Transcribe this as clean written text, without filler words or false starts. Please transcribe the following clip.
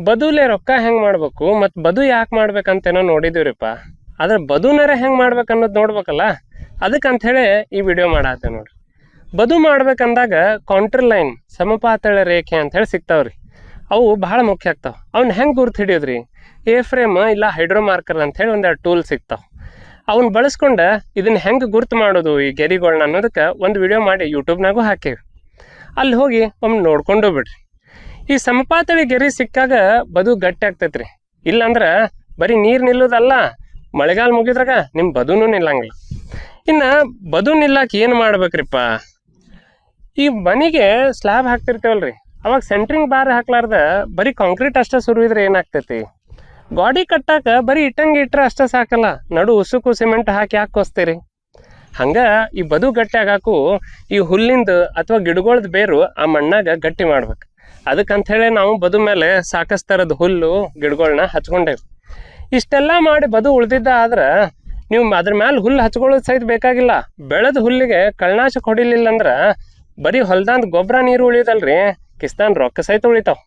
ಬದುಲೆ ರೊಕ್ಕ ಹೆಂಗೆ ಮಾಡ್ಬೇಕು ಮತ್ತು ಬದು ಯಾಕೆ ಮಾಡ್ಬೇಕಂತೇನೋ ನೋಡಿದೀವ್ರಿಪ್ಪ. ಆದ್ರೆ ಬದುನರ ಹೆಂಗೆ ಮಾಡ್ಬೇಕು ಅನ್ನೋದು ನೋಡ್ಬೇಕಲ್ಲ, ಅದಕ್ಕಂಥೇಳಿ ಈ ವಿಡಿಯೋ ಮಾಡತ್ತೆ ನೋಡ್ರಿ. ಬದು ಮಾಡ್ಬೇಕಂದಾಗ ಕೌಂಟರ್ ಲೈನ್ ಸಮಪಾತಳ ರೇಖೆ ಅಂಥೇಳಿ ಸಿಗ್ತಾವ್ರಿ. ಅವು ಭಾಳ ಮುಖ್ಯ ಆಗ್ತಾವೆ. ಅವ್ನ ಹೆಂಗೆ ಗುರ್ತು ಹಿಡಿಯೋದ್ರಿ? ಎ ಫ್ರೇಮ್ ಇಲ್ಲ ಹೈಡ್ರೋ ಮಾರ್ಕರ್ ಅಂಥೇಳಿ ಒಂದೆರಡು ಟೂಲ್ ಸಿಗ್ತಾವೆ. ಅವ್ನ ಬಳಸ್ಕೊಂಡು ಇದನ್ನು ಹೆಂಗೆ ಗುರ್ತು ಮಾಡೋದು ಈ ಗೆರಿಗಳನ್ನ ಅನ್ನೋದಕ್ಕೆ ಒಂದು ವಿಡಿಯೋ ಮಾಡಿ ಯೂಟ್ಯೂಬ್ನಾಗೂ ಹಾಕೇವಿ. ಅಲ್ಲಿ ಹೋಗಿ ಒಮ್ಮೆ ನೋಡ್ಕೊಂಡು ಬಿಡ್ರಿ. ಈ ಸಮಪಾತಳಿ ಗೆರಿ ಸಿಕ್ಕಾಗ ಬದು ಗಟ್ಟಿ ಆಗ್ತೈತ್ರಿ. ಇಲ್ಲಾಂದ್ರೆ ಬರೀ ನೀರು ನಿಲ್ಲೋದಲ್ಲ, ಮಳೆಗಾಲ ಮುಗಿದ್ರಾಗ ನಿಮ್ಮ ಬದುನೂ ನಿಲ್ಲಂಗಿಲ್ಲ. ಇನ್ನು ಬದು ನಿಲ್ಲಕ್ಕೆ ಏನು ಮಾಡ್ಬೇಕ್ರಿಪ್ಪ? ಈ ಮನೆಗೆ ಸ್ಲ್ಯಾಬ್ ಹಾಕ್ತಿರ್ತೇವಲ್ರಿ, ಅವಾಗ ಸೆಂಟ್ರಿಂಗ್ ಬಾರ್ ಹಾಕ್ಲಾರ್ದ ಬರೀ ಕಾಂಕ್ರೀಟ್ ಅಷ್ಟೇ ಸುರಿದ್ರೆ ಏನಾಗ್ತೈತಿ? ಗಾಡಿ ಕಟ್ಟಾಕ ಬರೀ ಇಟ್ಟಂಗೆ ಇಟ್ಟರೆ ಅಷ್ಟೇ ಸಾಕಲ್ಲ, ನಡು ಉಸುಕು ಸಿಮೆಂಟ್ ಹಾಕಿ ಯಾಕೆ ಕೊಸ್ತೀರಿ? ಹಂಗೆ ಈ ಬದು ಗಟ್ಟಿ ಆಗಾಕು ಈ ಹುಲ್ಲಿಂದ ಅಥವಾ ಗಿಡಗಳದ ಬೇರು ಆ ಮಣ್ಣಾಗ ಗಟ್ಟಿ ಮಾಡ್ಬೇಕು. ಅದಕ್ಕಂಥೇಳಿ ನಾವು ಬದು ಮೇಲೆ ಸಾಕಷ್ಟು ಥರದ ಹುಲ್ಲು ಗಿಡಗಳನ್ನ ಹಚ್ಕೊಂಡೇವಿ. ಇಷ್ಟೆಲ್ಲ ಮಾಡಿ ಬದು ಉಳ್ದಿದ್ದ ಆದ್ರೆ ನೀವು ಅದ್ರ ಮೇಲೆ ಹುಲ್ಲು ಹಚ್ಕೊಳ್ಳೋದು ಸಹಿತ ಬೇಕಾಗಿಲ್ಲ. ಬೆಳೆದ ಹುಲ್ಲಿಗೆ ಕಳ್ಳನಾಶಕ ಹೊಡಿಲಿಲ್ಲ ಅಂದ್ರೆ ಬರೀ ಹೊಲ್ದಾಂದ ಗೊಬ್ಬರ ನೀರು ಉಳಿಯೋದಲ್ರಿ, ಕಿಸ್ತಾನ್ ರೊಕ್ಕ ಸಹಿತ ಉಳಿತಾವ.